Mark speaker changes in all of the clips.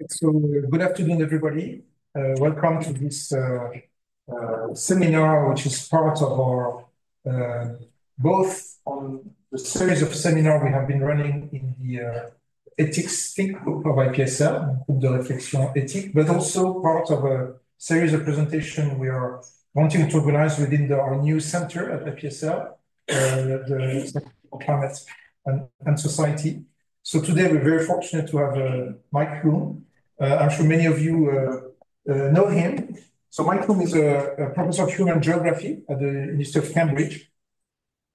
Speaker 1: So, good afternoon, everybody. Welcome to this seminar, which is part of our both on the series of seminars we have been running in the ethics think group of IPSL, Groupe de Réflexion Éthique, but also part of a series of presentations we are wanting to organize within our new center at IPSL, the Center for Climate and Society. So today we're very fortunate to have Mike Hulme. I'm sure many of you know him. So Mike Hulme is a professor of human geography at the University of Cambridge.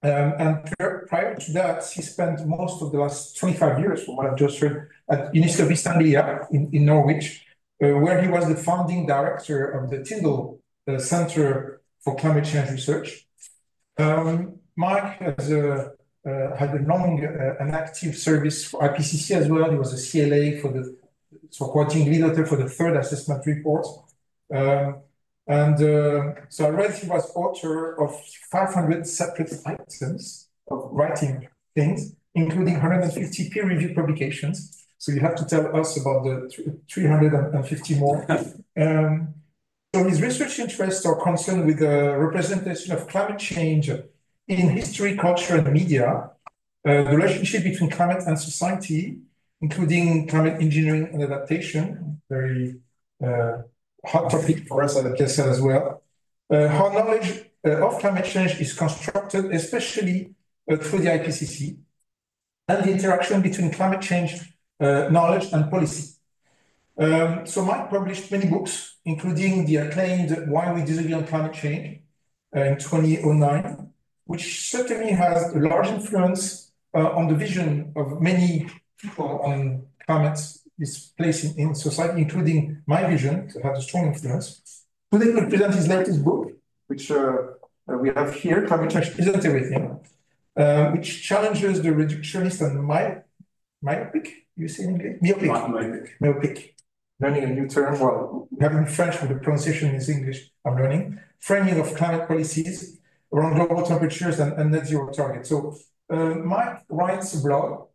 Speaker 1: And prior to that, he spent most of the last 25 years, from what I've just heard, at University of East Anglia in Norwich, where he was the founding director of the Tyndall Centre for Climate Change Research. Mike has had a long and active service for IPCC as well. He was a CLA for the coordinating lead author for the third assessment report. So I read he was author of 500 separate items of writing things, including 150 peer-reviewed publications. So you have to tell us about the 350 more. So his research interests are concerned with the representation of climate change in history, culture, and media, the relationship between climate and society, including climate engineering and adaptation, very hot topic for us at IPSL as well. How knowledge of climate change is constructed, especially through the IPCC, and the interaction between climate change knowledge and policy. So Mike published many books, including the acclaimed Why We Disagree on Climate Change in 2009, which certainly has a large influence on the vision of many people on climate, its place in society, including my vision, to have a strong influence. Today we'll present his latest book, which we have here, Climate Change Isn't Everything, which challenges the reductionist and myopic, you say in English? Myopic. Learning a new term, well, we have in French, but the pronunciation is English, I'm learning. Framing of climate policies around global temperatures and net zero targets. So Mike writes a blog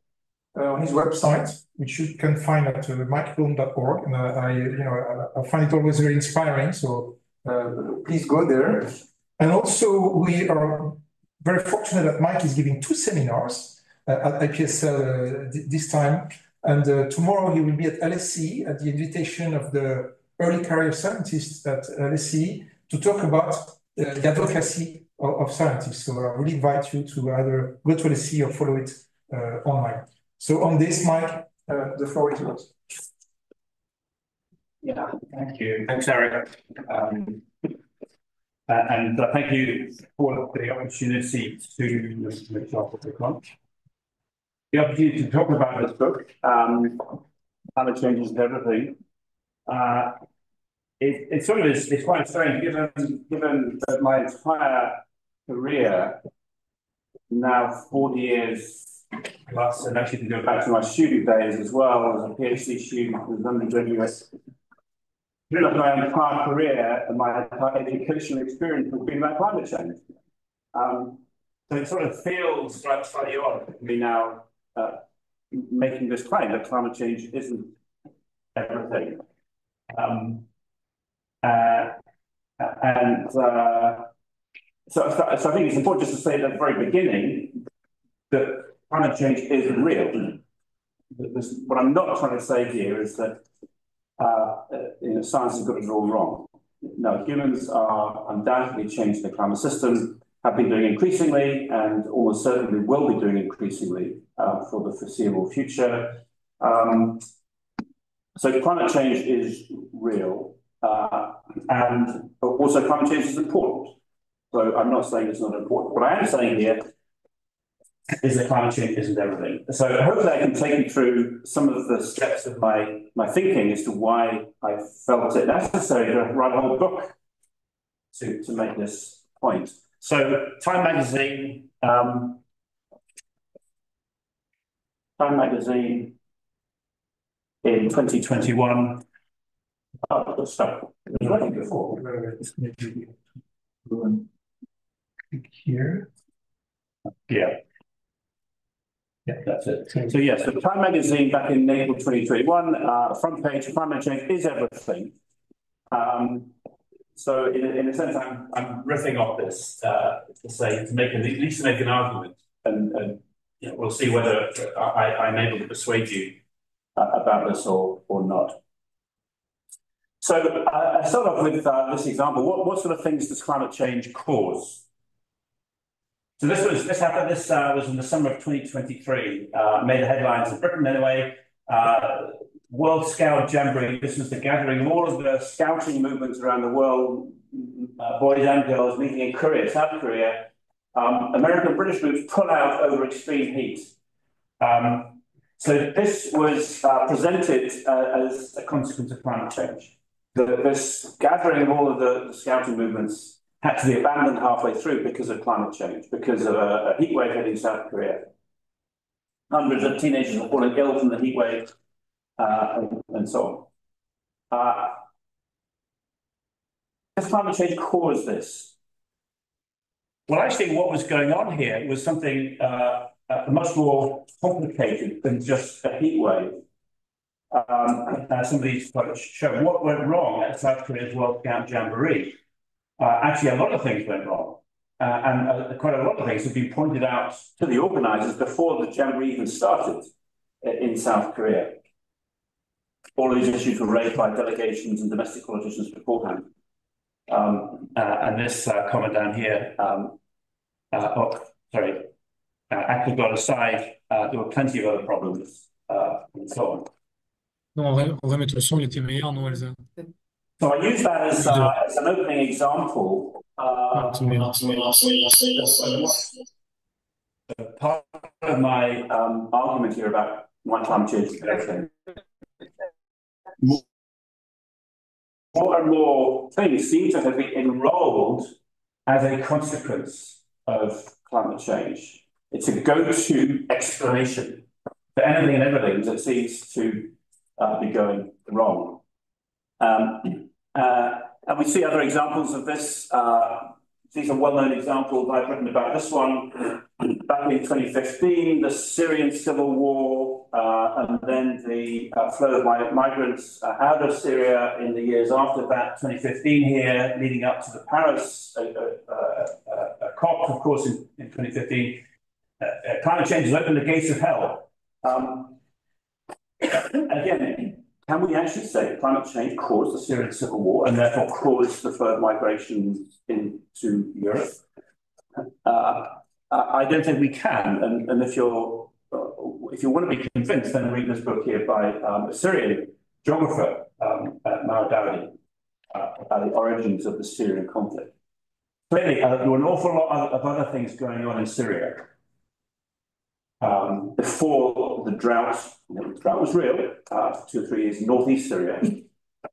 Speaker 1: on his website, which you can find at mikehulme.org, and I find it always very inspiring. So please go there. And also, we are very fortunate that Mike is giving 2 seminars at IPSL this time. And tomorrow he will be at LSE at the invitation of the early career scientists at LSE to talk about the advocacy of scientists. So I really invite you to either go to LSE or follow it online. So on this, Mike, the floor is yours.
Speaker 2: Yeah, thank you. Thanks, Eric. And thank you for the opportunity to talk about this book, Climate Change Isn't Everything. It sort of is, it's quite strange given that my entire career, now 40 years plus, and actually to go back to my student days as well, as a PhD student with undergraduate. Pretty much my entire career and my entire educational experience has been about climate change. So it sort of feels like slightly odd to me now making this claim that climate change isn't everything. So I think it's important just to say at the very beginning that climate change is real. What I'm not trying to say here is that science has got it all wrong. No, humans are undoubtedly changing the climate system, have been doing increasingly, and almost certainly will be doing increasingly for the foreseeable future. So climate change is real, and also climate change is important. So I'm not saying it's not important. What I am saying here is that climate change isn't everything. So hopefully I can take you through some of the steps of my thinking as to why I felt it necessary to write a whole book to make this point. So Time Magazine in 2021. Oh, good stuff. It was running before.
Speaker 1: Click here.
Speaker 2: Yeah.
Speaker 1: Yeah,
Speaker 2: that's it. So yes, so Time magazine back in April 2021, front page, climate change is everything. So in a sense, I'm riffing off this to make at least make an argument, and you know, we'll see whether I'm able to persuade you about this or not. So I start off with this example. What sort of things does climate change cause? So this was in the summer of 2023. Made the headlines in Britain anyway. World Scout Jamboree. This was the gathering of all of the scouting movements around the world, boys and girls meeting in Korea, South Korea. American and British groups pull out over extreme heat. So this was presented as a consequence of climate change. This gathering of all of the scouting movements had to be abandoned halfway through because of climate change, because of a heat wave hitting South Korea. Hundreds of teenagers were falling ill from the heat wave, and so on. Does climate change cause this? Well, actually, what was going on here was something much more complicated than just a heat wave. Some of these photos show what went wrong at South Korea's World Scout Jamboree. Actually, a lot of things went wrong, and quite a lot of things have been pointed out to the organisers before the Jamboree even started in South Korea. All of these issues were raised by delegations and domestic politicians beforehand. And this comment down here, Aquagod aside, there were plenty of other problems and so on.
Speaker 3: Non, en vrai, mettre le son, il était meilleur, non, Elsa?
Speaker 2: So I use that as an opening example.
Speaker 3: C'est meilleur.
Speaker 2: Part of my argument here about why climate change is everything. More and more things seem to have been enrolled as a consequence of climate change. It's a go-to explanation for anything and everything that seems to be going wrong. And we see other examples of this. These are well-known examples. I've written about this one back in 2015, the Syrian civil war, and then the flow of migrants out of Syria in the years after that, 2015 here, leading up to the Paris COP, of course, in 2015. Climate change has opened the gates of hell. Again, can we actually say climate change caused the Syrian civil war and therefore caused the further migration into Europe? I don't think we can. And if you want to be convinced, then read this book here by a Syrian geographer, Maudawdi, about the origins of the Syrian conflict. Clearly, there were an awful lot of other things going on in Syria. Before the drought, the drought was real for 2 or 3 years in northeast Syria.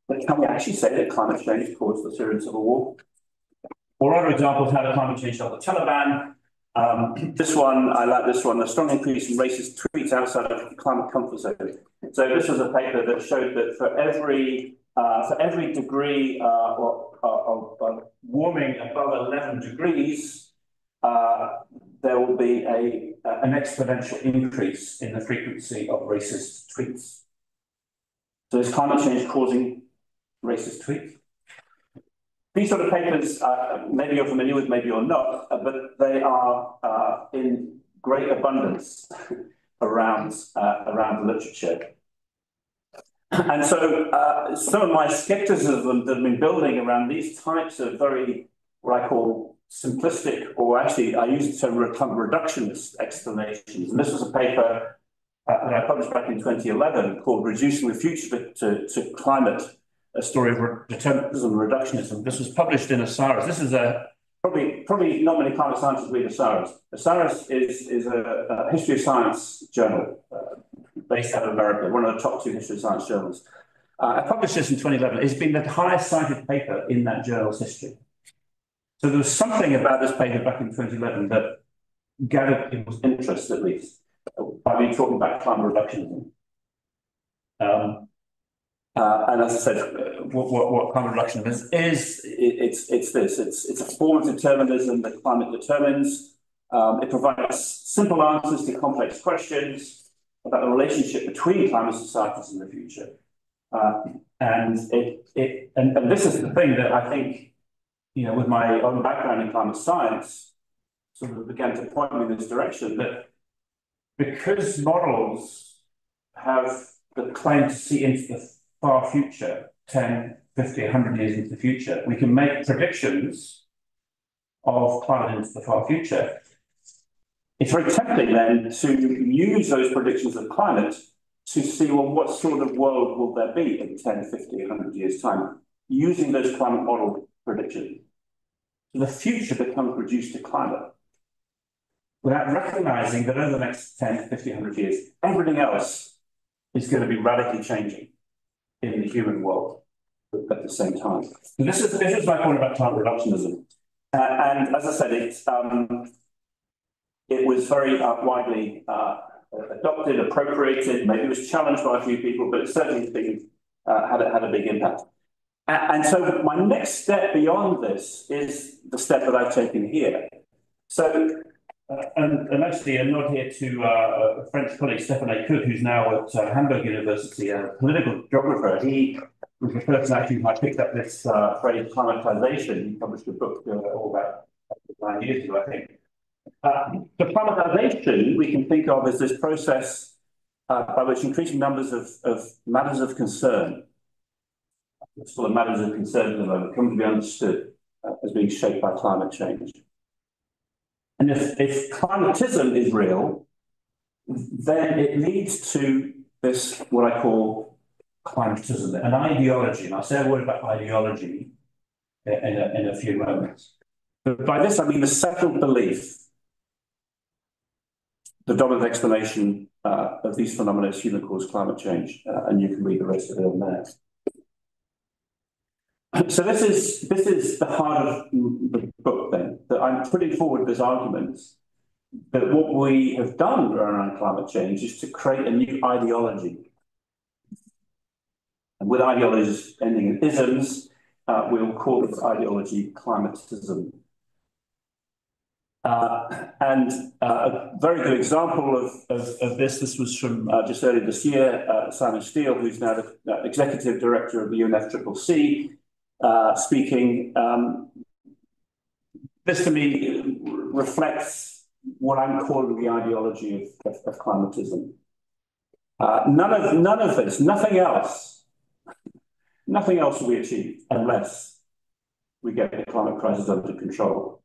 Speaker 2: But can we actually say that climate change caused the Syrian civil war? Or other examples, how the climate change helped the Taliban. This one, I like this one, a strong increase in racist tweets outside of the climate comfort zone. So this was a paper that showed that for every degree of warming above 11 degrees, there will be an exponential increase in the frequency of racist tweets. So is climate change causing racist tweets? These sort of papers, maybe you're familiar with, maybe you're not, but they are in great abundance around the literature. And so some of my skepticism that I've been building around these types of very, what I call simplistic, or actually I use the term reductionist explanations. And this was a paper that I published back in 2011 called Reducing the Future to Climate, a story of determinism and reductionism. This was published in Osiris. This is probably not many climate scientists read Osiris. Osiris is a history of science journal based out of America, one of the top 2 history of science journals. I published this in 2011. It's been the highest cited paper in that journal's history. So there was something about this paper back in 2011 that gathered people's interest, at least, by me talking about climate reductionism. And as I said, what climate reductionism is it's this. It's a form of determinism that climate determines. It provides simple answers to complex questions about the relationship between climate societies in the future. And this is the thing that I think, with my own background in climate science, sort of began to point me in this direction, that because models have the claim to see into the far future, 10, 50, 100 years into the future, we can make predictions of climate into the far future. It's very tempting then to use those predictions of climate to see, well, what sort of world will there be in 10, 50, 100 years' time, using those climate model predictions. So the future becomes reduced to climate, without recognizing that over the next 10, 50, 100 years, everything else is going to be radically changing in the human world at the same time. So this is my point about climate reductionism. And as I said, it was very widely adopted, appropriated, maybe it was challenged by a few people, but it certainly had a big impact. And so my next step beyond this is the step that I've taken here. So, and actually a nod here to a French colleague, Stéphane Coud, who's now at Hamburg University, a political geographer. He was the person actually who I picked up this phrase climatization. He published a book all about 9 years ago, I think. So climatization we can think of as this process by which increasing numbers of matters of concern, sort of matters of concern at the moment, come to be understood as being shaped by climate change. And if climatism is real, then it leads to this, what I call climatism, an ideology. And I'll say a word about ideology in a few moments. But by this, I mean the settled belief, the dominant explanation of these phenomena is human-caused climate change, and you can read the rest of it on there. So this is the heart of the book, then, that I'm putting forward this argument that what we have done around climate change is to create a new ideology. And with ideologies ending in isms, we'll call this ideology climatism. And a very good example of this was from just earlier this year, Simon Steele, who's now the executive director of the UNFCCC, speaking. This to me reflects what I'm calling the ideology of climatism. None of this, nothing else will be achieved unless we get the climate crisis under control.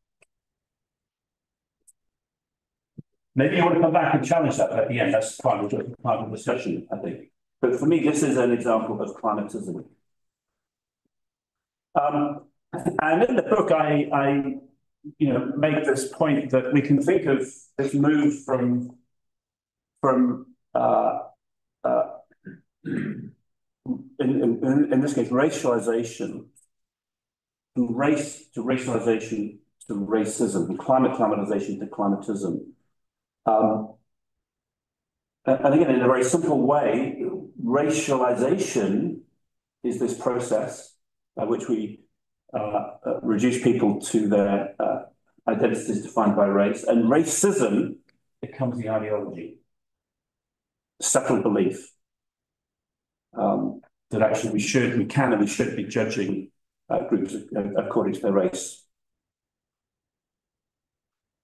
Speaker 2: Maybe you want to come back and challenge that at the end. That's part of the discussion, I think. But for me, this is an example of climatism. And in the book, I make this point that we can think of this move from in this case, racialization, from race to racialization to racism, from climatization to climatism. And again, in a very simple way, racialization is this process by which we reduce people to their identities defined by race, and racism becomes the ideology, settled belief that actually we can and we should be judging groups according to their race.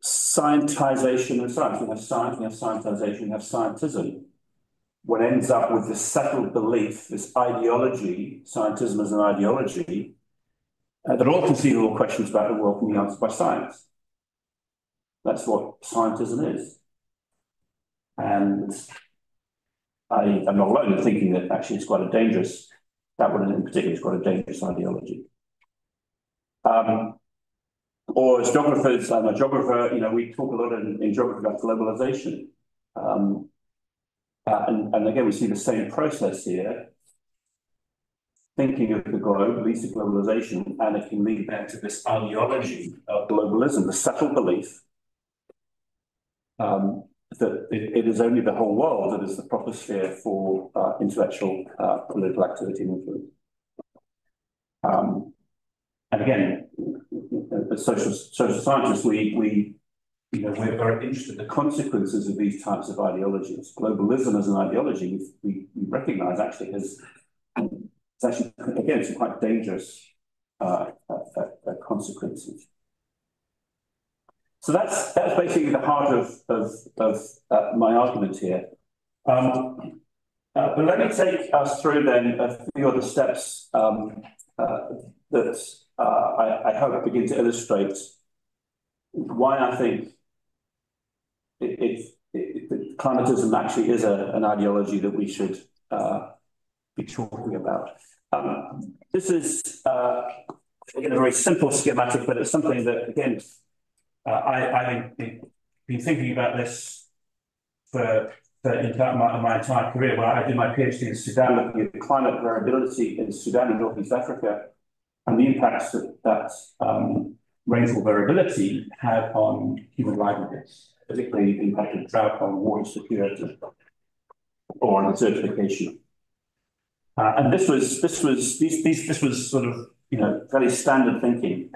Speaker 2: Scientization of science. We have science, we have scientization, we have scientism. What ends up with this settled belief, this ideology, scientism as an ideology, that all conceivable questions about the world can be answered by science. That's what scientism is. And I'm not alone in thinking that actually it's quite a dangerous, that one in particular is quite a dangerous ideology. Or as geographers, I'm a geographer, we talk a lot in geography about globalization. And again, we see the same process here. Thinking of the globe leads to globalization, and it can lead back to this ideology of globalism, the settled belief that it is only the whole world that is the proper sphere for intellectual, political activity and influence. And again, as social scientists, we we're very interested in the consequences of these types of ideologies. Globalism as an ideology, we recognize actually it's actually, again, some quite dangerous consequences. So that's basically the heart of my argument here. But let me take us through then a few other steps that I hope begin to illustrate why I think climatism actually is an ideology that we should be talking about. This is again a very simple schematic, but it's something that, again, I've been thinking about this for my entire career. When I did my PhD in Sudan, looking at climate variability in Sudan and Northeast Africa, and the impacts that rainfall variability had on human livelihoods, particularly the impact of drought on water security or on desertification. And this was sort of fairly standard thinking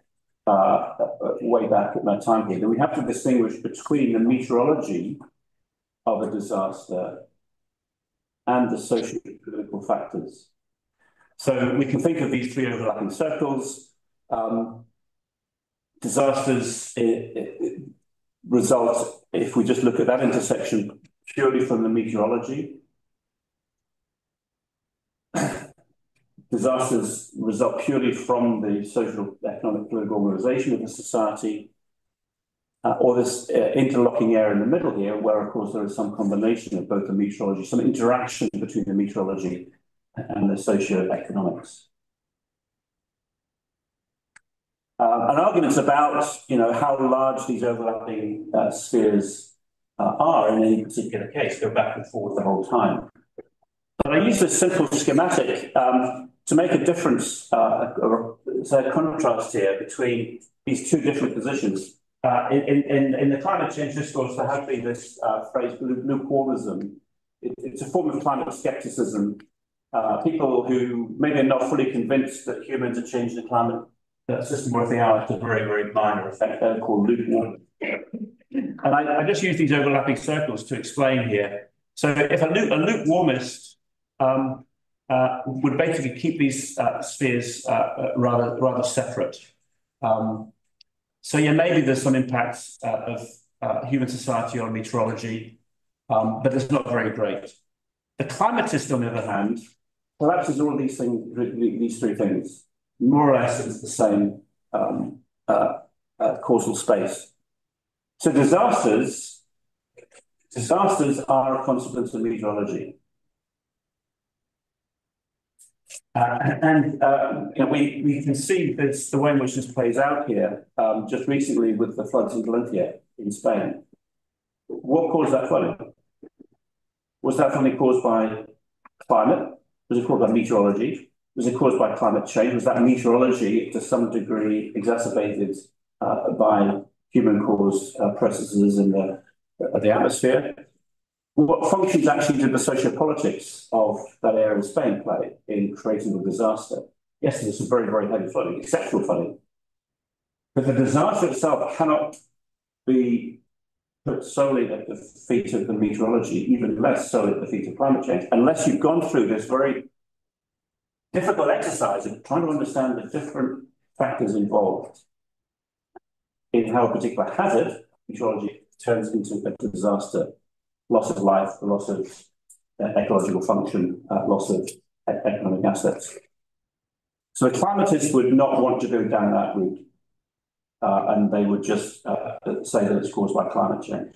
Speaker 2: way back at my time here. That we have to distinguish between the meteorology of a disaster and the social and political factors. So we can think of these three overlapping circles. Disasters result, if we just look at that intersection, purely from the meteorology. Disasters result purely from the social, economic, political organization of the society, or this interlocking area in the middle here, where, of course, there is some combination of both the meteorology, some interaction between the meteorology and the socio-economics. An argument about, how large these overlapping spheres are in any particular case, go back and forth the whole time. But I use this simple schematic to make a difference, say a contrast here between these two different positions. In the climate change discourse, there has been this phrase, lukewarmism. It's a form of climate skepticism. People who maybe are not fully convinced that humans are changing the climate system, or if they are, it's a very, very minor effect. They're called lukewarm. And I just use these overlapping circles to explain here. So if a lukewarmist would basically keep these spheres rather separate. So yeah, maybe there's some impacts of human society on meteorology, but it's not very great. The climatist, on the other hand, collapses all these things, these three things, more or less into the same causal space. So disasters are a consequence of meteorology. We can see this, the way in which this plays out here, just recently with the floods in Valencia in Spain. What caused that flooding? Was that flooding caused by climate? Was it caused by meteorology? Was it caused by climate change? Was that meteorology to some degree exacerbated by human-caused processes in the atmosphere? What functions actually did the sociopolitics of that area of Spain play in creating the disaster? Yes, there's some very, very heavy flooding, exceptional flooding. But the disaster itself cannot be put solely at the feet of the meteorology, even less solely at the feet of climate change, unless you've gone through this very difficult exercise of trying to understand the different factors involved in how a particular hazard, meteorology, turns into a disaster. Loss of life, loss of ecological function, loss of economic assets. So the climatists would not want to go down that route, and they would just say that it's caused by climate change.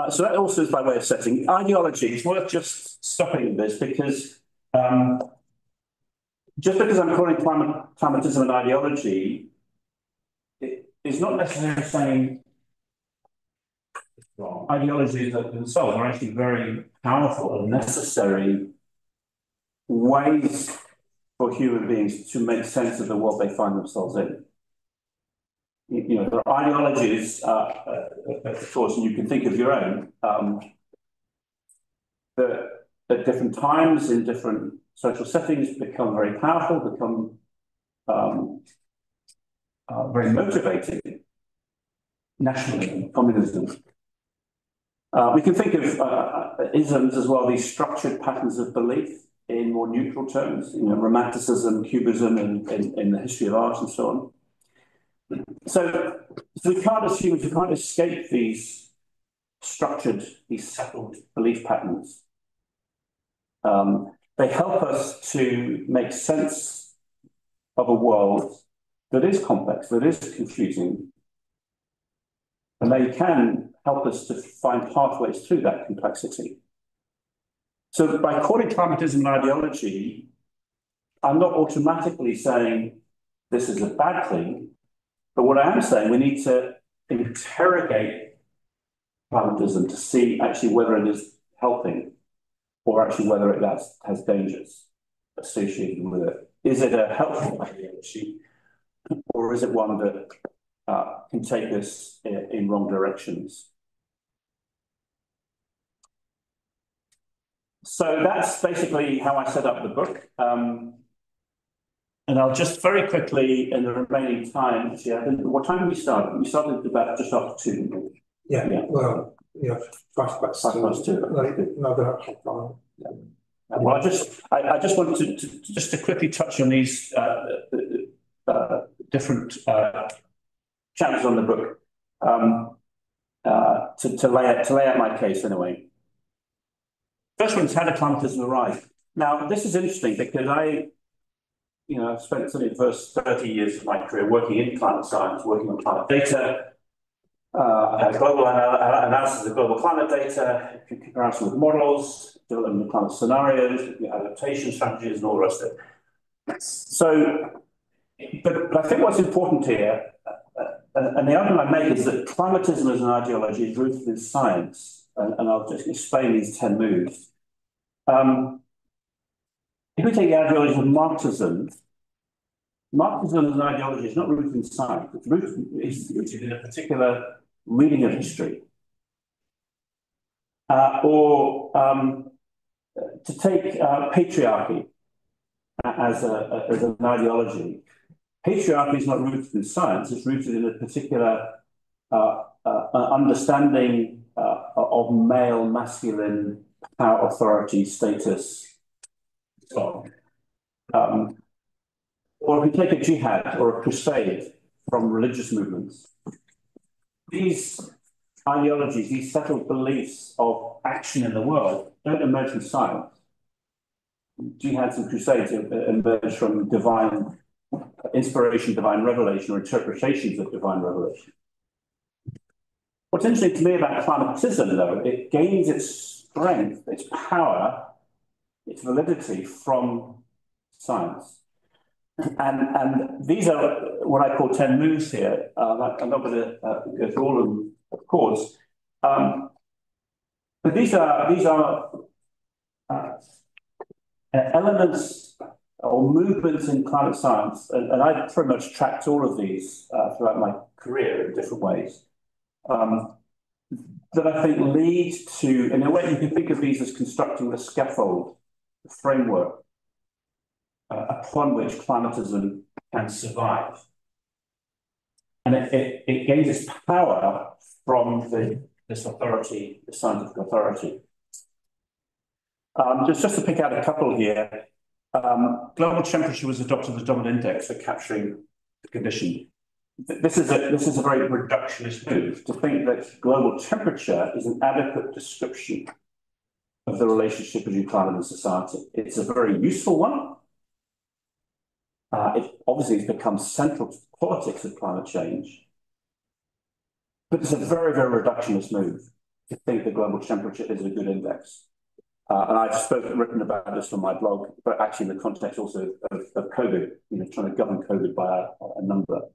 Speaker 2: So that also is by way of setting. Ideology, it's worth just stopping this because just because I'm calling climatism an ideology, it is not necessarily saying ideologies themselves are actually very powerful and necessary ways for human beings to make sense of the world they find themselves in. There are ideologies, of course, and you can think of your own, that at different times in different social settings become very powerful, become very motivating. nationalism, communism. We can think of isms as well, these structured patterns of belief in more neutral terms, romanticism, cubism, in the history of art and so on. So we can't assume, we can't escape these structured, these settled belief patterns. They help us to make sense of a world that is complex, that is confusing, and they can help us to find pathways through that complexity. So by calling climatism an ideology, I'm not automatically saying this is a bad thing, but what I am saying, we need to interrogate climatism to see actually whether it is helping or actually whether it has dangers associated with it. Is it a helpful ideology, or is it one that can take us in wrong directions? So that's basically how I set up the book. And I'll just very quickly, in the remaining time, what time did we start? We started about just after 2.
Speaker 1: Yeah. Well, 2:05. Another half hour.
Speaker 2: Yeah. Well, I just wanted to quickly touch on these different chapters on the book to lay out my case anyway. First one is, how did climatism arise? Now, this is interesting because I've spent certainly the first 30 years of my career working in climate science, working on climate data, global analysis of global climate data, comparison with models, development of climate scenarios, adaptation strategies, and all the rest of it. So, but I think what's important here, and the argument I make, is that climatism as an ideology is rooted in science. And I'll just explain these 10 moves. If we take the ideology of Marxism as an ideology is not rooted in science, it's rooted in a particular reading of history. Or to take patriarchy as an ideology. Patriarchy is not rooted in science, it's rooted in a particular understanding of male, masculine power, authority, status, so on. Or if we take a jihad or a crusade from religious movements, these ideologies, these settled beliefs of action in the world don't emerge from science. Jihads and crusades emerge from divine inspiration, divine revelation, or interpretations of divine revelation. What's interesting to me about climatism, though, it gains its strength, its power, its validity from science. And these are what I call 10 moves here. I'm not going to go through all of them, of course. But these are elements or movements in climate science, and I've pretty much tracked all of these throughout my career in different ways. That I think lead to, in a way, you can think of these as constructing the scaffold, the framework upon which climatism can survive. And it gains its power from this authority, the scientific authority. Just to pick out a couple here, global temperature was adopted as a dominant index for capturing the condition. This is a very reductionist move to think that global temperature is an adequate description of the relationship between climate and society. It's a very useful one. It obviously has become central to the politics of climate change, but it's a very, very reductionist move to think that global temperature is a good index. And I've written about this on my blog, but actually in the context also of COVID, trying to govern COVID by a number.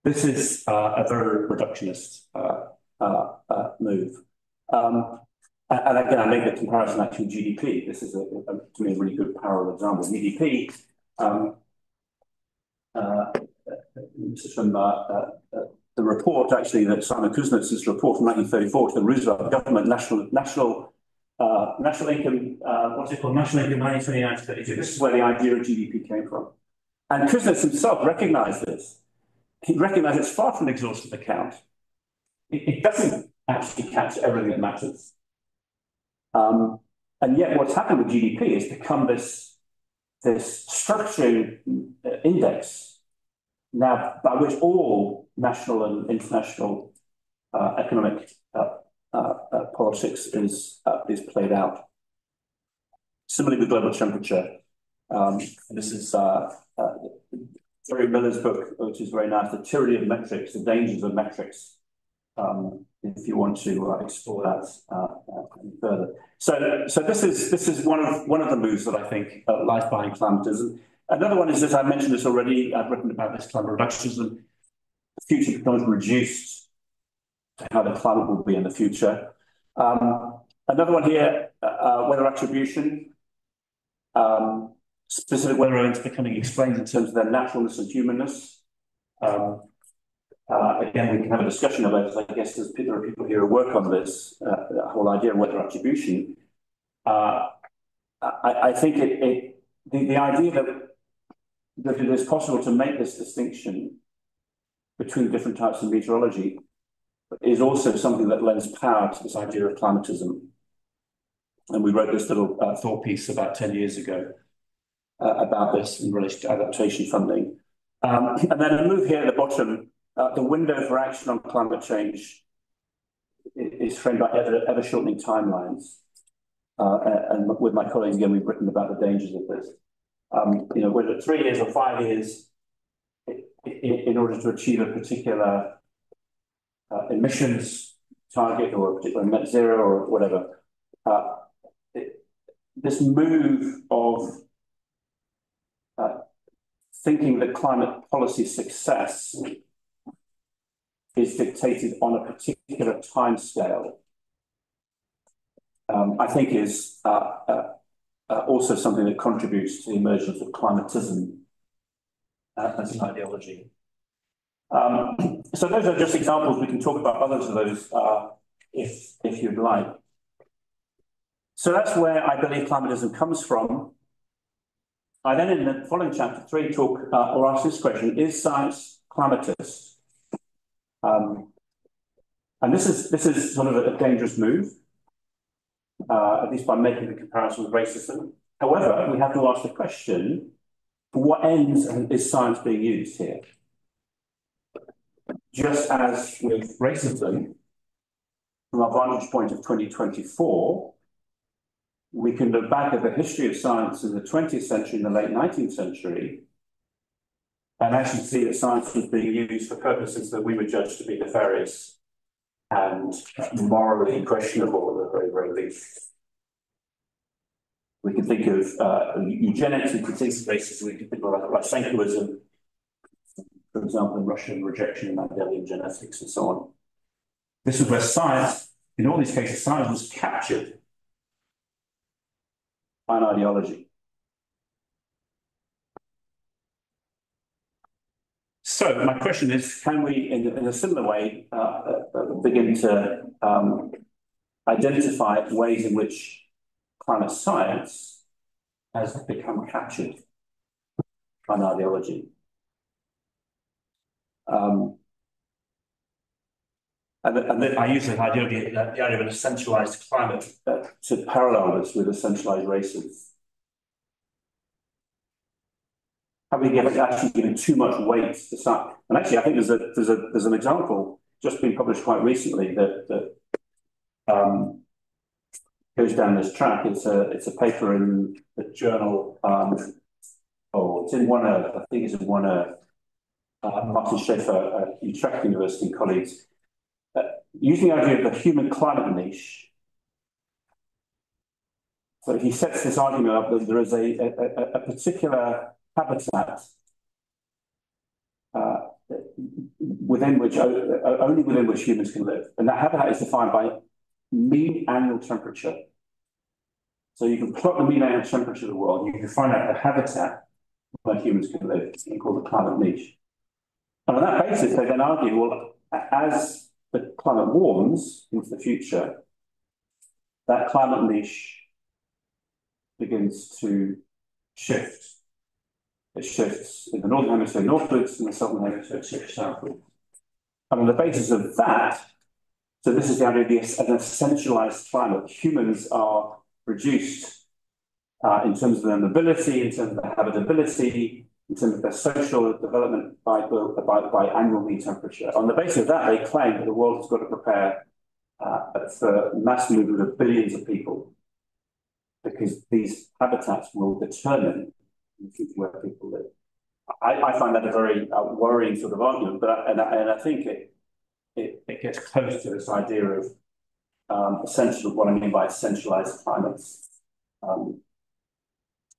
Speaker 2: This is a very reductionist move. And again, I make the comparison actually with GDP. This is, to me, a really good parallel example. GDP, this is from the report, actually, that Simon Kuznets's report from 1934 to the Roosevelt government, national income, what's it called? National income 1929 to 32. This is where the idea of GDP came from. And Kuznets himself recognized this. He recognized it's far from an exhaustive account. It doesn't actually capture everything that matters. And yet what's happened with GDP is become this structuring index now by which all national and international economic politics is played out. Similarly with global temperature, this is Terry Miller's book, which is very nice, The Tyranny of Metrics, The Dangers of Metrics, if you want to explore that further. So this is one of the moves that I think lies behind climatism. Another one is, as I mentioned this already, I've written about this, climate reductionism. The future becomes reduced to how the climate will be in the future. Another one here, weather attribution. Specific weather events becoming explained in terms of their naturalness and humanness. Again, we can have a discussion about it. I guess there are people here who work on this, the whole idea of weather attribution. I think the idea that it is possible to make this distinction between different types of meteorology is also something that lends power to this idea of climatism. And we wrote this little thought piece about 10 years ago about this in relation to adaptation funding. And then a move here at the bottom, the window for action on climate change is framed by ever-shortening timelines. And with my colleagues, again, we've written about the dangers of this. Whether it's 3 years or 5 years, in order to achieve a particular emissions target or a particular net zero or whatever, this move of thinking that climate policy success is dictated on a particular timescale, I think is also something that contributes to the emergence of climatism as an ideology. So those are just examples. We can talk about others of those if you'd like. So that's where I believe climatism comes from. I then, in the following chapter 3, talk or ask this question: is science climatist? And this is sort of a dangerous move, at least by making the comparison with racism. However, we have to ask the question: for what ends is science being used here? Just as with racism, from our vantage point of 2024, we can look back at the history of science in the 20th century and the late 19th century and actually see that science was being used for purposes that we would judge to be nefarious and morally questionable at the very, very least. We can think of eugenics, we can think of racism, we can think of Lysenkoism, for example, in Russian rejection of Mendelian genetics and so on. This is where science, in all these cases, science was captured by an ideology. So my question is, can we, in a similar way, begin to identify ways in which climate science has become captured by an ideology? And then I use the idea of an essentialized climate to parallel this with essentialized races. Have we actually given too much weight to science? And actually, I think there's an example just been published quite recently that goes down this track. It's a paper in the journal. It's in One Earth. I think it's in One Earth. Martin Schaefer at Utrecht University colleagues. Using the idea of the human climate niche. So he sets this argument up that there is a particular habitat within which only within which humans can live, and that habitat is defined by mean annual temperature. So you can plot the mean annual temperature of the world, and you can find out the habitat where humans can live. It's called the climate niche. And on that basis, they then argue, well, as the climate warms into the future, that climate niche begins to shift. it shifts in the northern hemisphere northwards, in the southern hemisphere it shifts southwards. And on the basis of that, so this is the idea of an essentialized climate. Humans are reduced in terms of their mobility, in terms of their habitability, in terms of their social development by annual mean temperature. On the basis of that, they claim that the world has got to prepare for mass movement of billions of people, because these habitats will determine in the future where people live. I find that a very worrying sort of argument, but I think it gets close to this idea of what I mean by essentialized climates.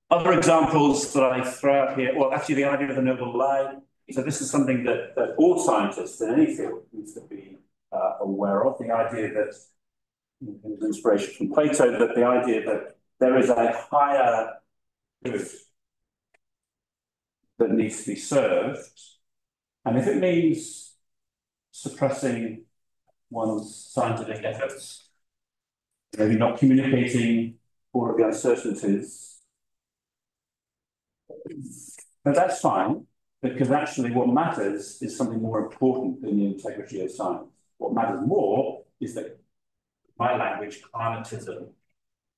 Speaker 2: Other examples that I throw out here, well, actually the idea of the noble lie. So this is something that all scientists in any field need to be aware of. The idea that, inspiration from Plato, that the idea that there is a higher good that needs to be served. And if it means suppressing one's scientific efforts, maybe not communicating all of the uncertainties, but that's fine, because actually what matters is something more important than the integrity of science. What matters more is that my language, climatism,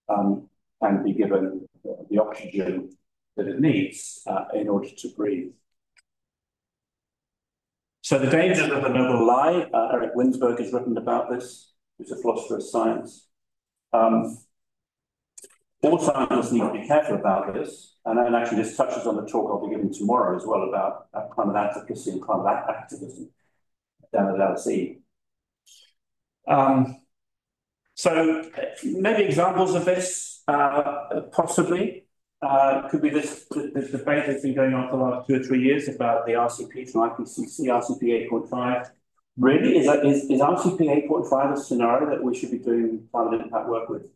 Speaker 2: can be given the oxygen that it needs in order to breathe. So the dangers of the noble lie, Eric Winsberg has written about this, who's a philosopher of science. All scientists need to be careful about this, and actually this touches on the talk I'll be giving tomorrow as well about climate advocacy and climate activism down at LSE. So maybe examples of this, possibly, could be this debate that's been going on for the last 2 or 3 years about the RCP from IPCC, RCP 8.5. Really, is RCP 8.5 a scenario that we should be doing climate impact work with?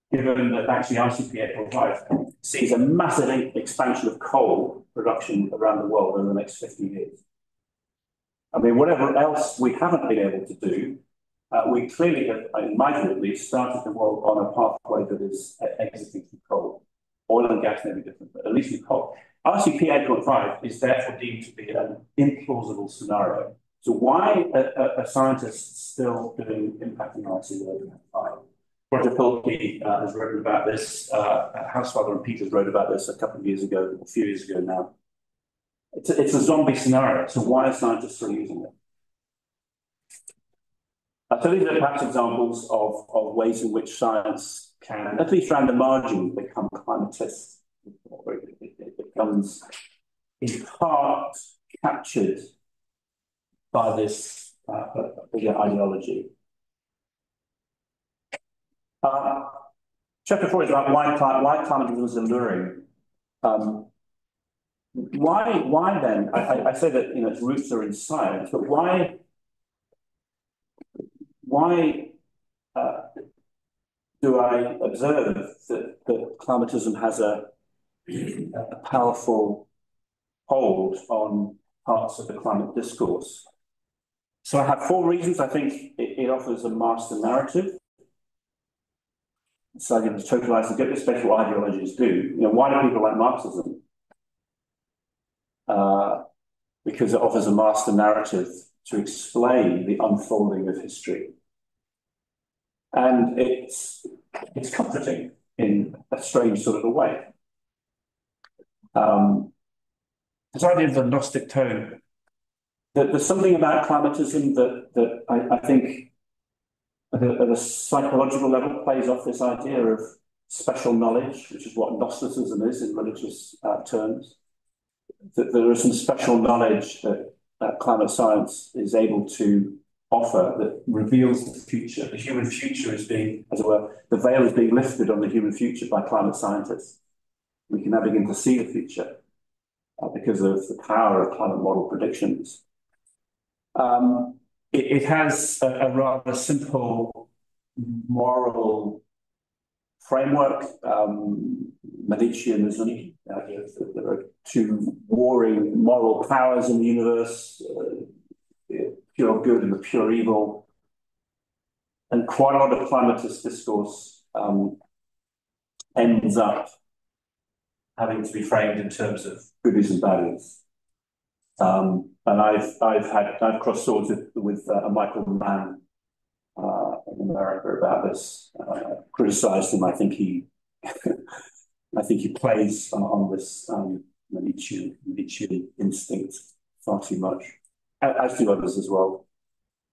Speaker 2: Given that actually RCP 8.5 sees a massive expansion of coal production around the world over the next 50 years. I mean, whatever else we haven't been able to do, we clearly have, in my view at least, started the world on a pathway that is exiting from coal. Oil and gas may be different, but at least with coal. RCP 8.5 is therefore deemed to be an implausible scenario. So why are scientists still doing impact analysis of 8.5? Roger Pilkey has written about this. Housefather and Peters wrote about this a couple of years ago, a few years ago now. It's a zombie scenario. So why are scientists still using it? So these are perhaps examples of ways in which science can, at least around the margin, become climatist. It becomes in part captured by this bigger ideology. Chapter 4 is about why climatism is alluring. Why then? I say that its roots are in science, but why do I observe that climatism has a powerful hold on parts of the climate discourse? So I have 4 reasons. I think it offers a master narrative. So I can totalize the good, especially what ideologies do. Why do people like Marxism? Because it offers a master narrative to explain the unfolding of history. And it's comforting in a strange sort of a way. This idea of the Gnostic tone, there's something about climatism that I think at a psychological level plays off this idea of special knowledge, which is what Gnosticism is in religious terms. That there is some special knowledge that climate science is able to offer that reveals the future. The human future is being, as it were, the veil is being lifted on the human future by climate scientists. We can now begin to see the future because of the power of climate model predictions. It has a rather simple moral framework, Mediceanism. There are 2 warring moral powers in the universe, the pure good and the pure evil. And quite a lot of climatist discourse ends up having to be framed in terms of goodies and baddies. And I've crossed swords with Michael Mann in America about this. Criticised him. I think he plays on this Nietzschean instinct far too much, as do others as well.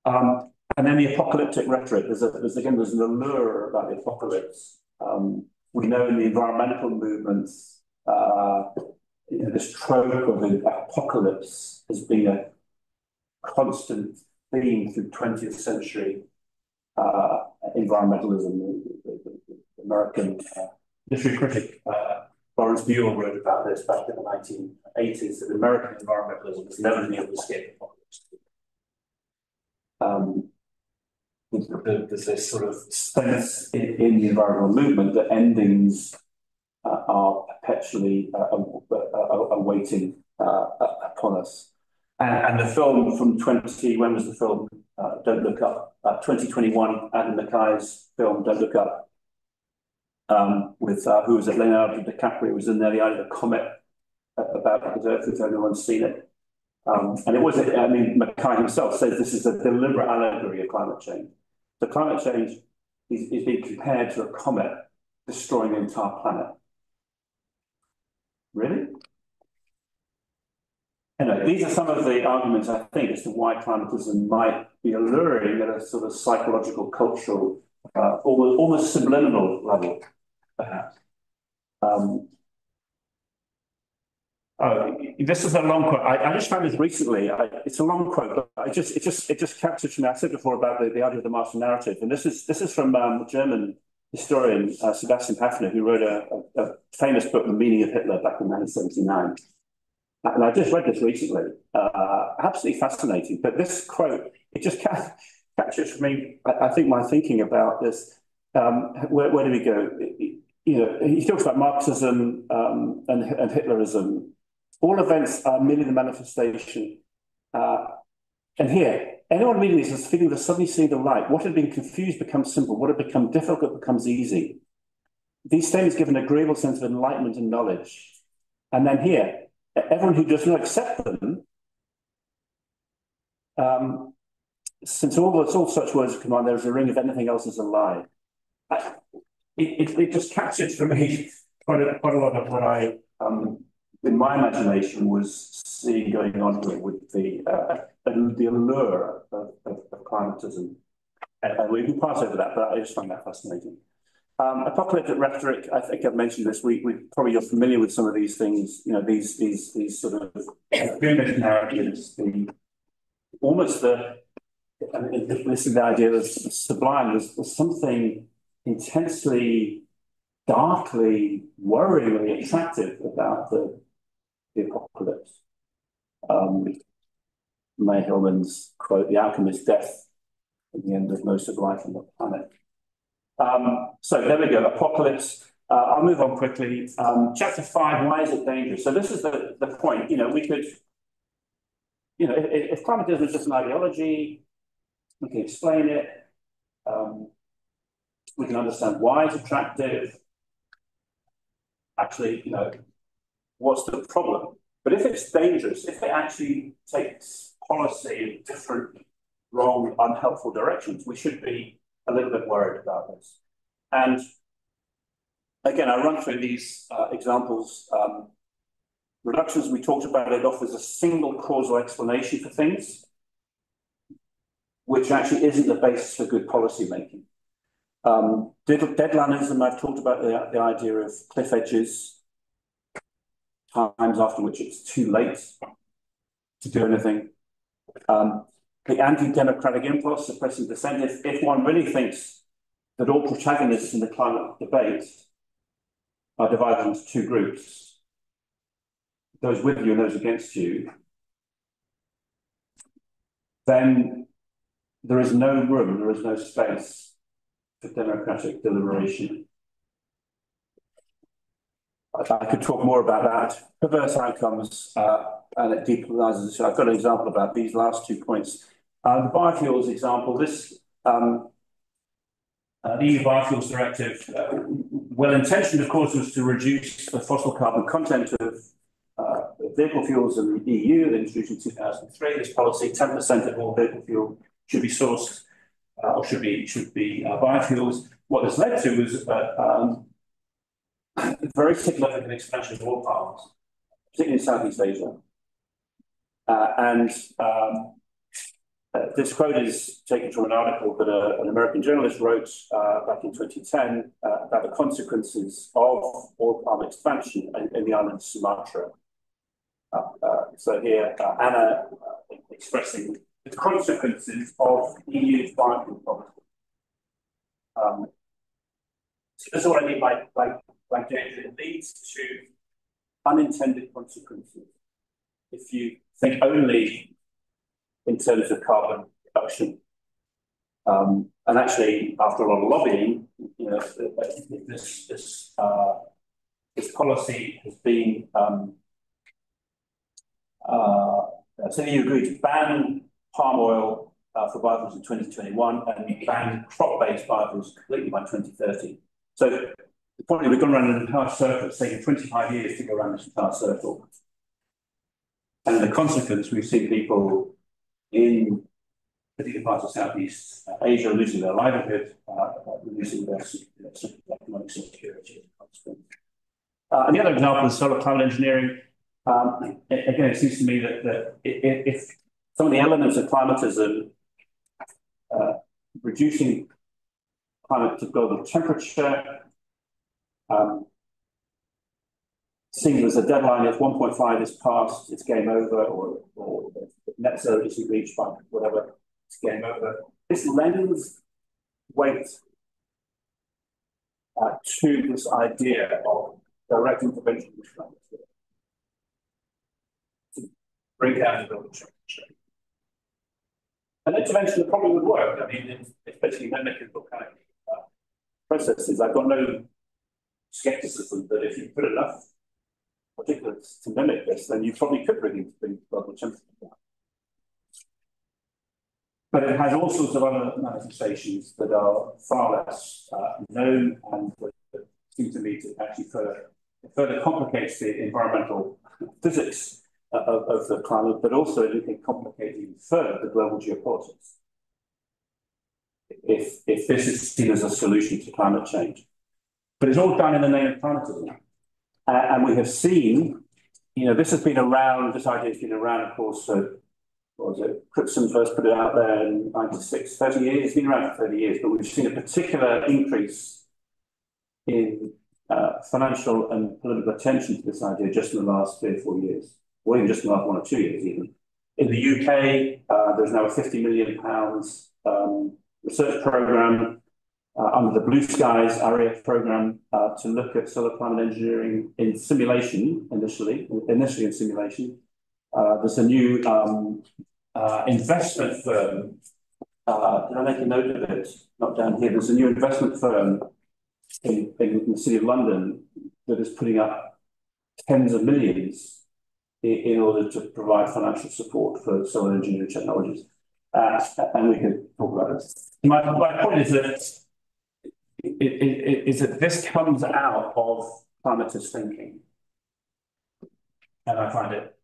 Speaker 2: And then the apocalyptic rhetoric. There's an allure about the apocalypse. We know in the environmental movements, this trope of the apocalypse has been a constant theme through 20th century environmentalism. The American literary critic Lawrence Buell wrote about this back in the 1980s, that American environmentalism has never been able to escape apocalypse. There's this sort of sense in the environmental movement that endings are perpetually awaiting upon us. And the film from when was the film? Don't Look Up. 2021, Adam McKay's film, Don't Look Up, with who was it? Leonardo DiCaprio was in there. The Eye of the Comet about the Earth, if anyone's seen it. And it was, I mean, McKay himself says this is a deliberate allegory of climate change. So climate change is being compared to a comet destroying the entire planet. Really? Anyway, these are some of the arguments, I think, as to why climatism might be alluring at a sort of psychological, cultural, almost subliminal level, perhaps. This is a long quote. I just found this recently. It's a long quote, but it just captures me. I said before about the idea of the master narrative, and this is from German historian Sebastian Haffner, who wrote a famous book, The Meaning of Hitler, back in 1979. And I just read this recently. Absolutely fascinating. But this quote, it just captures for me, I think, my thinking about this. Where do we go? He talks about Marxism and Hitlerism. All events are merely the manifestation. And here, anyone reading this is feeling they're suddenly seeing the light. What had been confused becomes simple. What had become difficult becomes easy. These statements give an agreeable sense of enlightenment and knowledge. And then here, everyone who does not accept them, since all such words come on, there is a ring of anything else is a lie. It just captures for me quite a lot of what I, in my imagination, was seeing going on here with the allure of climatism. And we can pass over that, but I just find that fascinating. Apocalyptic rhetoric, I think I've mentioned this, you're familiar with some of these things, these sort of doomsday narratives, this is the idea of sublime. There's something intensely, darkly, worryingly attractive about the apocalypse. May Hillman's quote, "The alchemist's death at the end of most of life on the planet." So there we go, apocalypse. I'll move on quickly. Chapter 5, why is it dangerous? So this is the point. We could, if climatism is just an ideology, we can explain it. We can understand why it's attractive. Actually, what's the problem? But if it's dangerous, if it actually takes policy in different, wrong, unhelpful directions, we should be a little bit worried about this. And again, I run through these examples. Reductionism, we talked about, it offers a single causal explanation for things, which actually isn't the basis for good policy making. Deadlinism, I've talked about the idea of cliff edges, times after which it's too late to do anything. The anti-democratic impulse, suppressing dissent. If one really thinks that all protagonists in the climate debate are divided into two groups, those with you and those against you, then there is no room, there is no space for democratic deliberation. I could talk more about that. Perverse outcomes, and it depolitizes. So I've got an example about these last 2 points. The biofuels example, the EU Biofuels Directive well-intentioned, of course, was to reduce the fossil carbon content of vehicle fuels in the EU. They introduced in 2003 this policy: 10% of all vehicle fuel should be sourced or should be biofuels. What this led to was very significant expansion of oil palms, particularly in Southeast Asia. This quote is taken from an article that an American journalist wrote back in 2010 about the consequences of oil palm expansion in the island of Sumatra. So here, Anna expressing the consequences of EU's biofuel policy. So this is what I mean by James. It leads to unintended consequences if you think only in terms of carbon reduction. And actually, after a lot of lobbying, you know, this policy has been so you agreed to ban palm oil for biofuels in 2021 and ban crop-based biofuels completely by 2030. So probably we've gone around an entire circle. It's taken 25 years to go around this entire circle. And the consequence, we've seen people in particular parts of Southeast Asia losing their livelihood, losing their economic security. And the other example is solar climate engineering. Again, it seems to me that if some of the elements of climatism, reducing climate to global temperature, seeing as a deadline, if 1.5 is passed, it's game over, or if net zero isn't reached by whatever, it's game over. This lends weight to this idea of direct intervention with climate to bring down the global temperature. An intervention that probably would work. I mean, it's basically mimicking volcanic processes. I've got no skepticism that if you put enough particulates to mimic this, then you probably could bring global temperature down. But it has all sorts of other manifestations that are far less known and that seem to me to actually further complicates the environmental physics of the climate, but also it complicates even further the global geopolitics. If this is seen as a solution to climate change. But it's all done in the name of climatism. And we have seen, you know, this has been around, this idea has been around, of course, so, what was it, Cripson first put it out there in 96, 30 years, it's been around for 30 years, but we've seen a particular increase in financial and political attention to this idea just in the last 3 or 4 years, or even just in the last 1 or 2 years even. In the UK, there's now a £50 million research programme under the Blue Skies RAF programme to look at solar climate engineering in simulation, initially in simulation. There's a new investment firm. Did I make a note of it? Not down here. There's a new investment firm in the City of London that is putting up tens of millions in order to provide financial support for solar engineering technologies. And we can talk about this. My point is that this comes out of climatist thinking, and I find it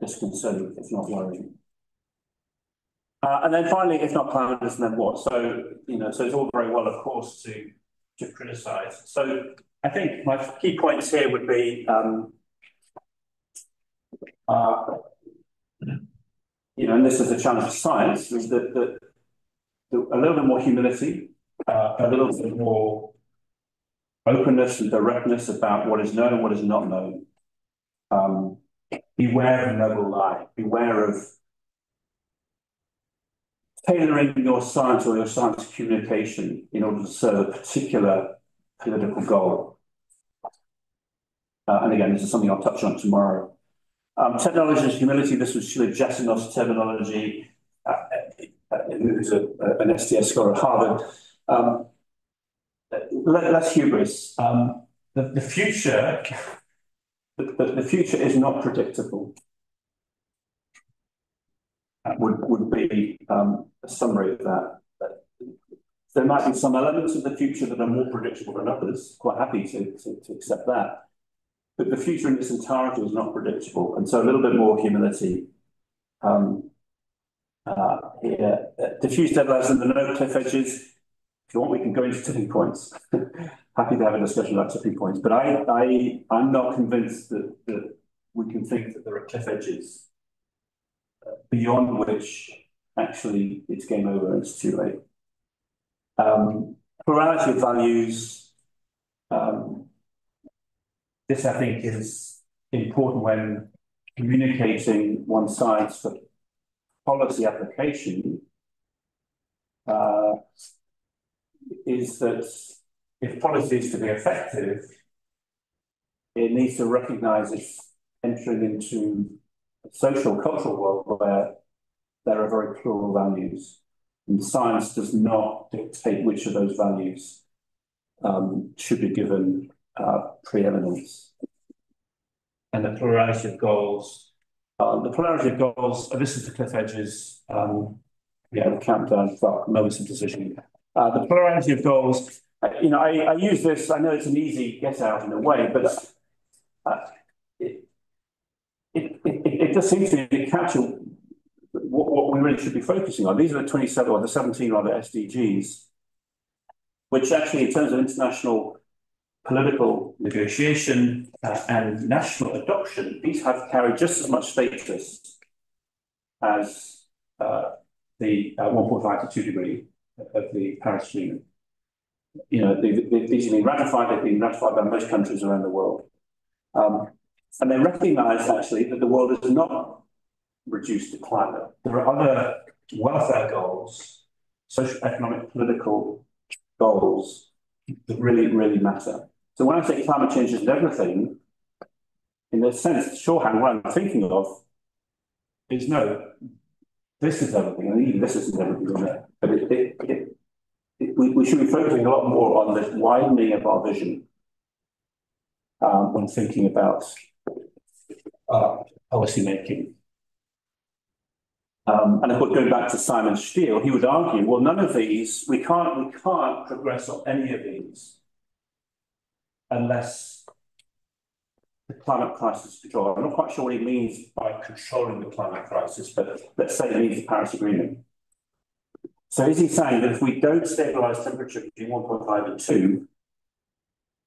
Speaker 2: disconcerting, if not worrying. And then finally, if not climatist, then what? So so it's all very well, of course, to criticise. So I think my key points here would be, and this is a challenge of science, is that a little bit more humility, a little bit more openness and directness about what is known and what is not known. Beware of a noble lie. Beware of tailoring your science or your science communication in order to serve a particular political goal. And again, this is something I'll touch on tomorrow. Technology and humility, this was Sheila Jasinov's terminology, who's an STS scholar at Harvard. Less hubris. The future is not predictable. That would be a summary of that. there might be some elements of the future that are more predictable than others. Quite happy to accept that. But the future in its entirety is not predictable. And so a little bit more humility here. Diffuse deadlines and the no cliff edges. If you want, we can go into tipping points. Happy to have a discussion about tipping points. But I'm not convinced that we can think that there are cliff edges beyond which actually it's game over and it's too late. Plurality of values. This, I think, is important when communicating one side's for policy application, is that if policy is to be effective, it needs to recognize it's entering into a social, cultural world where there are very plural values. And science does not dictate which of those values should be given preeminence. And the plurality of goals. This is the cliff edges. The countdown for moments of decision. The plurality of goals. I use this. I know it's an easy get out in a way, but it does seem to capture what we really should be focusing on. These are the 27 or the 17 rather SDGs, which actually, in terms of international political negotiation and national adoption, these have carried just as much status as the 1.5 to 2 degree of the Paris Agreement. These have been ratified. They've been ratified by most countries around the world, and they recognise actually that the world is not reduced to climate. There are other welfare goals, social, economic, political goals that really, really matter. So when I say climate change is everything, in the sense, shorthand, what I'm thinking of is no, this is everything, and even this isn't everything. But we should be focusing a lot more on the widening of our vision when thinking about policy making. And of course, going back to Simon Steele, he would argue, well, none of these, we can't progress on any of these unless the climate crisis is controlled. I'm not quite sure what he means by controlling the climate crisis, but let's say he means the Paris Agreement. So is he saying that if we don't stabilise temperature between 1.5 and 2,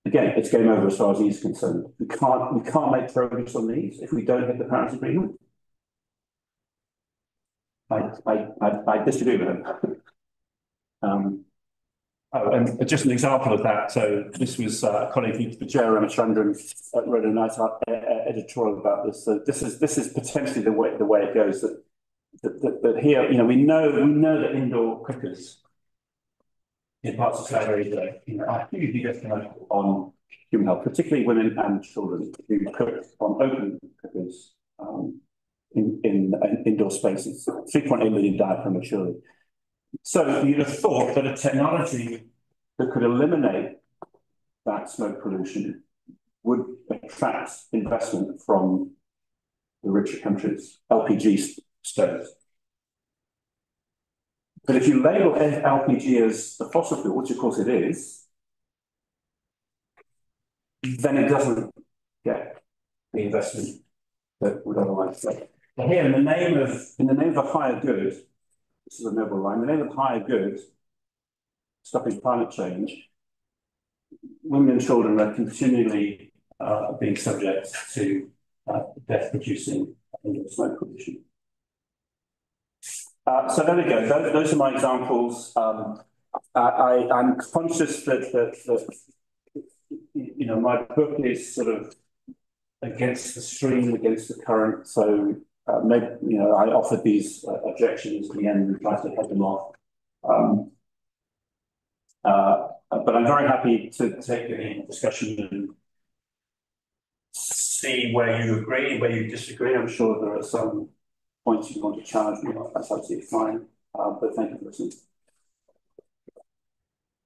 Speaker 2: again, it's game over as far as he's concerned. We can't make progress on these if we don't hit the Paris Agreement? I disagree with him. And just an example of that. So this was a colleague, Vijay Ramachandran, wrote a nice editorial about this. So this is potentially the way it goes. That here, we know that indoor cookers in parts of Saudi Arabia, are hugely detrimental on human health, particularly women and children who cook on open cookers. In indoor spaces. 3.8 million die prematurely. So you'd have thought that a technology that could eliminate that smoke pollution would attract investment from the richer countries, LPG stoves. But if you label LPG as a fossil fuel, which of course it is, then it doesn't get the investment that would otherwise get. But here, in the name of a higher good, this is a noble line, in the name of higher good, stopping climate change, women and children are continually being subject to death-producing smoke pollution. So there we go. Those are my examples. I'm conscious that my book is sort of against the stream, against the current. So maybe I offered these objections at the end and tried to head them off. But I'm very happy to take any discussion and see where you agree, where you disagree. I'm sure there are some points you want to challenge me on. That's absolutely fine. But thank you for listening.